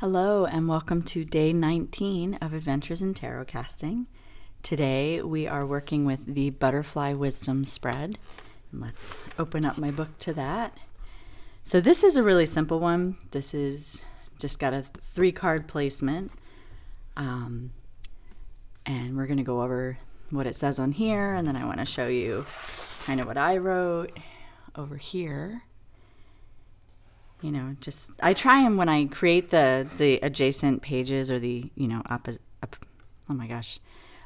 Hello and welcome to day 19 of Adventures in Tarot Casting. Today we are working with the Butterfly Wisdom spread. And let's open up my book to that. So this is a really simple one. This is just got a 3-card placement. And we're going to go over what it says on here, and then I want to show you kind of what I wrote over here. You know, just I try them when I create the adjacent pages or the,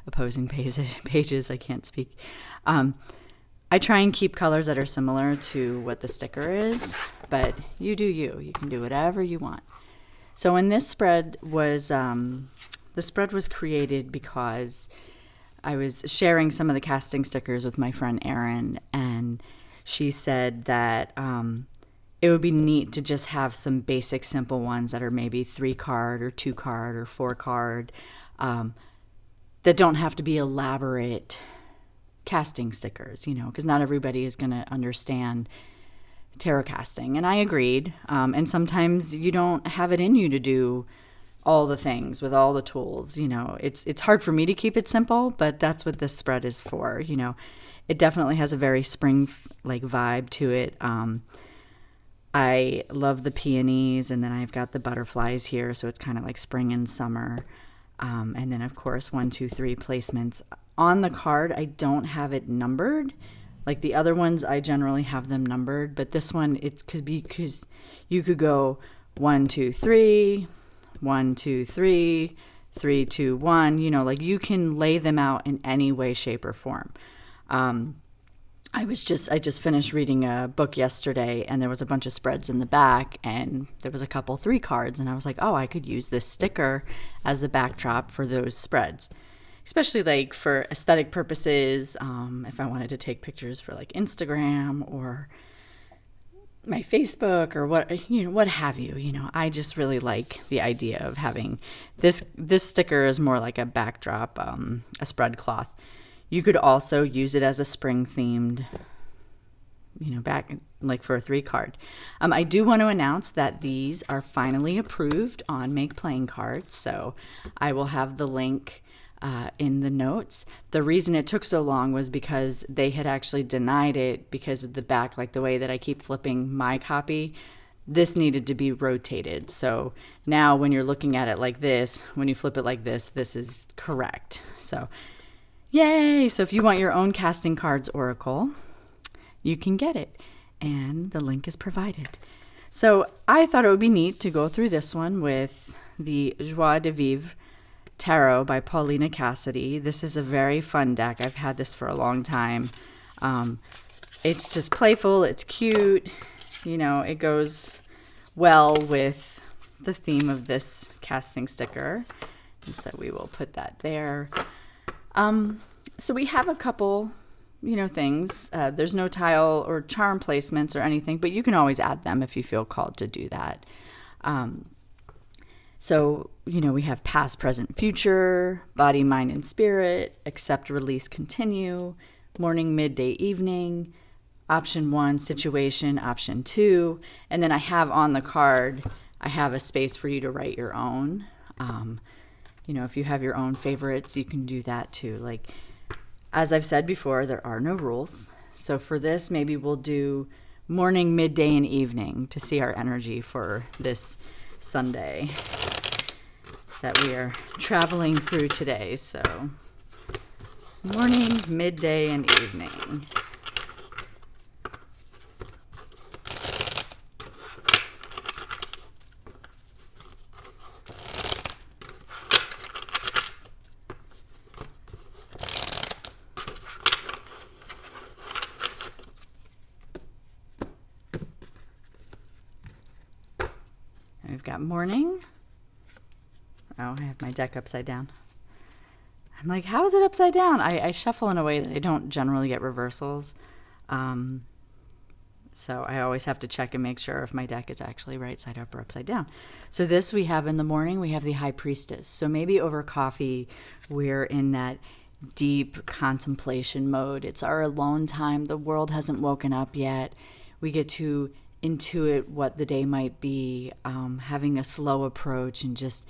opposing pages. I can't speak. I try and keep colors that are similar to what the sticker is, but you do you. You can do whatever you want. So when this spread was, the spread was created because I was sharing some of the casting stickers with my friend Erin, and she said that it would be neat to just have some basic simple ones that are maybe 3-card or 2-card or 4-card that don't have to be elaborate casting stickers, because not everybody is going to understand tarot casting. And I agreed. And sometimes you don't have it in you to do all the things with all the tools. It's hard for me to keep it simple, but that's what this spread is for. It definitely has a very spring vibe to it. I love the peonies, and then I've got the butterflies here, so it's kind of like spring and summer. And then, of course, 1, 2, 3 placements. On the card, I don't have it numbered. Like the other ones, I generally have them numbered, but this one, it's because you could go 1, 2, 3, 1, 2, 3, 3, 2, 1. You can lay them out in any way, shape, or form. I just finished reading a book yesterday, and there was a bunch of spreads in the back, and there was a couple 3 cards, and I was like, oh, I could use this sticker as the backdrop for those spreads, especially for aesthetic purposes. If I wanted to take pictures for Instagram or my Facebook or what have you. I just really like the idea of having this sticker is more like a backdrop, a spread cloth. You could also use it as a spring-themed, back for a 3-card. I do want to announce that these are finally approved on Make Playing Cards, so I will have the link in the notes. The reason it took so long was because they had actually denied it because of the back, the way that I keep flipping my copy. This needed to be rotated. So now when you're looking at it like this, when you flip it like this is correct. So yay! So if you want your own casting cards oracle, you can get it, and the link is provided. So I thought it would be neat to go through this one with the Joie de Vivre Tarot by Paulina Cassidy. This is a very fun deck. I've had this for a long time. It's just playful. It's cute. It goes well with the theme of this casting sticker. And so we will put that there. So we have a couple, things. There's no tile or charm placements or anything, but you can always add them if you feel called to do that. So, we have past, present, future, body, mind, and spirit, accept, release, continue, morning, midday, evening, option 1, situation, option 2, and then I have on the card, I have a space for you to write your own. If you have your own favorites, you can do that too. As I've said before, there are no rules. So for this, maybe we'll do morning, midday, and evening to see our energy for this Sunday that we are traveling through today. So morning, midday, and evening. We've got morning. Oh, I have my deck upside down. I'm like, how is it upside down? I shuffle in a way that I don't generally get reversals. So I always have to check and make sure if my deck is actually right side up or upside down. So this we have in the morning, we have the High Priestess. So maybe over coffee, we're in that deep contemplation mode. It's our alone time. The world hasn't woken up yet. We get to intuit what the day might be, having a slow approach and just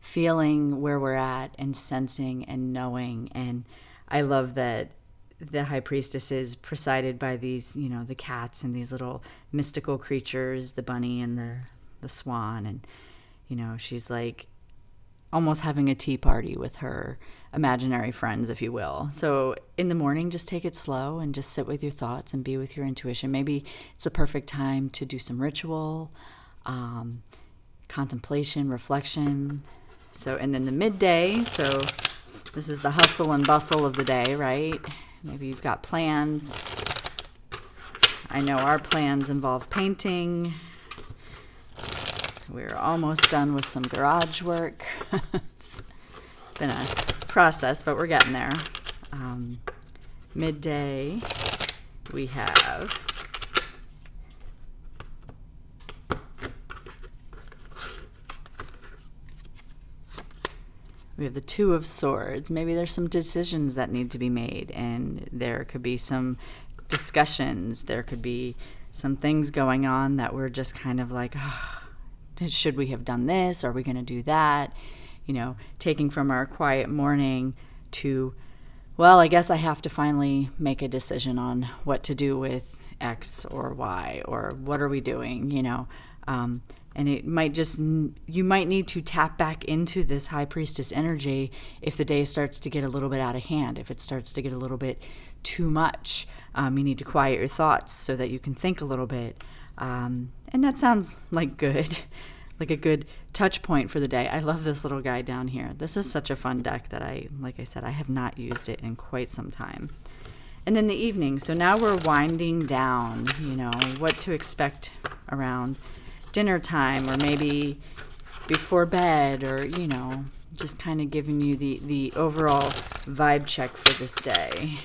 feeling where we're at and sensing and knowing. And I love that the high priestess is presided by these, the cats and these little mystical creatures, the bunny and the swan. And, she's like almost having a tea party with her imaginary friends, if you will. So in the morning, just take it slow and just sit with your thoughts and be with your intuition. Maybe it's a perfect time to do some ritual, contemplation, reflection. So, and then the midday, so this is the hustle and bustle of the day, right? Maybe you've got plans. I know our plans involve painting. We're almost done with some garage work. It's been a process, but we're getting there. Midday, we have the Two of Swords. Maybe there's some decisions that need to be made, and there could be some discussions. There could be some things going on that we're just kind of like, should we have done this? Are we going to do that? Taking from our quiet morning to, well, I guess I have to finally make a decision on what to do with X or Y, or what are we doing, and it might you might need to tap back into this high priestess energy if the day starts to get a little bit out of hand, if it starts to get a little bit too much. You need to quiet your thoughts so that you can think a little bit. And that sounds like good, like a good touch point for the day. I love this little guy down here. This is such a fun deck that like I said, I have not used it in quite some time. And then the evening. So now we're winding down, what to expect around dinner time, or maybe before bed, or, just kind of giving you the overall vibe check for this day.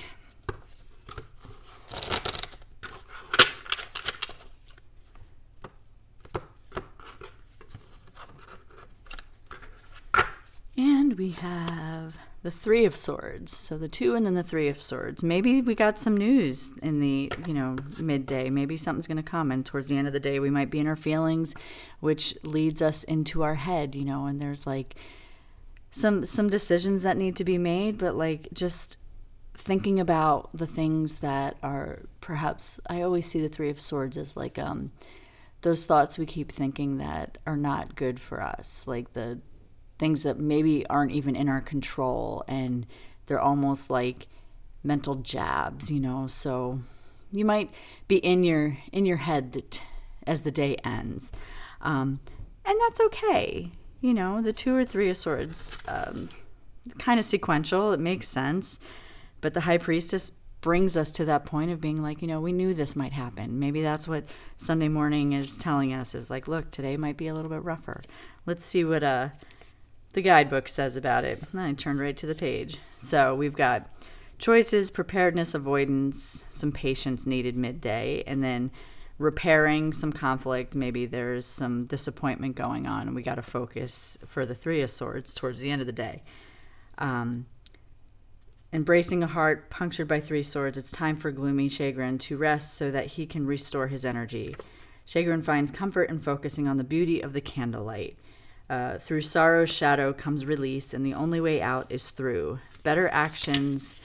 And we have the Three of Swords. So the Two and then the Three of Swords. Maybe we got some news in the, midday. Maybe something's going to come. And towards the end of the day, we might be in our feelings, which leads us into our head, and there's like some decisions that need to be made, but like just thinking about the things that are perhaps, I always see the Three of Swords as like those thoughts we keep thinking that are not good for us, like the things that maybe aren't even in our control, and they're almost like mental jabs, so you might be in your head as the day ends, and that's okay. The Two or Three of Swords, kind of sequential, it makes sense, but the high priestess brings us to that point of being like, we knew this might happen. Maybe that's what Sunday morning is telling us, is like, look, today might be a little bit rougher. Let's see what the guidebook says about it. I turned right to the page. So we've got choices, preparedness, avoidance, some patience needed midday, and then repairing some conflict. Maybe there's some disappointment going on, and we got to focus for the Three of Swords towards the end of the day. Embracing a heart punctured by three swords, it's time for gloomy chagrin to rest so that he can restore his energy. Chagrin finds comfort in focusing on the beauty of the candlelight. Through sorrow's shadow comes release, and the only way out is through. Better actions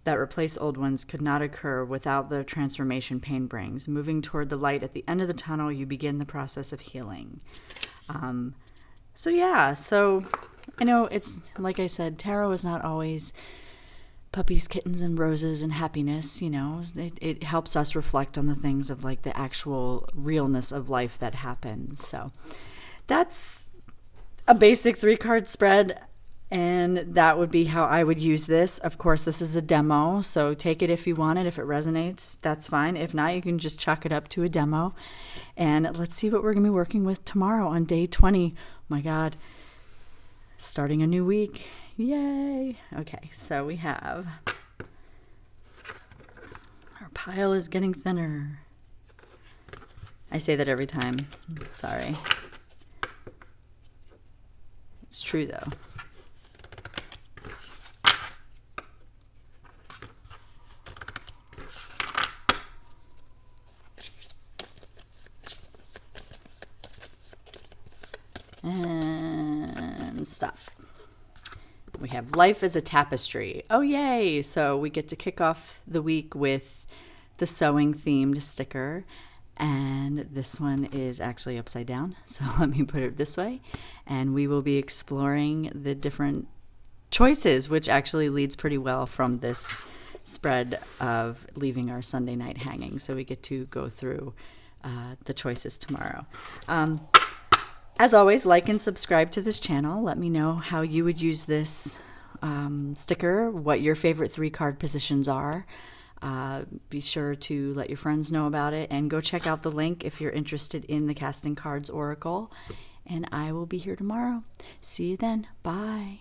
that replace old ones could not occur without the transformation pain brings. Moving toward the light at the end of the tunnel, you begin the process of healing. So I know it's, like I said, tarot is not always puppies, kittens, and roses and happiness. It helps us reflect on the things of like the actual realness of life that happens. So that's a basic 3-card spread, and that would be how I would use this. Of course, this is a demo, so take it if you want it. If it resonates, that's fine. If not, you can just chalk it up to a demo. And let's see what we're going to be working with tomorrow on day 20. Oh my God, starting a new week. Yay. Okay, so we have, our pile is getting thinner. I say that every time. Sorry. It's true, though. And stop. We have life as a tapestry. Oh, yay. So we get to kick off the week with the sewing themed sticker. And this one is actually upside down. So let me put it this way. And we will be exploring the different choices, which actually leads pretty well from this spread of leaving our Sunday night hanging. So we get to go through the choices tomorrow. As always, like and subscribe to this channel. Let me know how you would use this sticker, what your favorite 3-card positions are. Be sure to let your friends know about it, and go check out the link if you're interested in the Casting Cards Oracle. And I will be here tomorrow. See you then. Bye.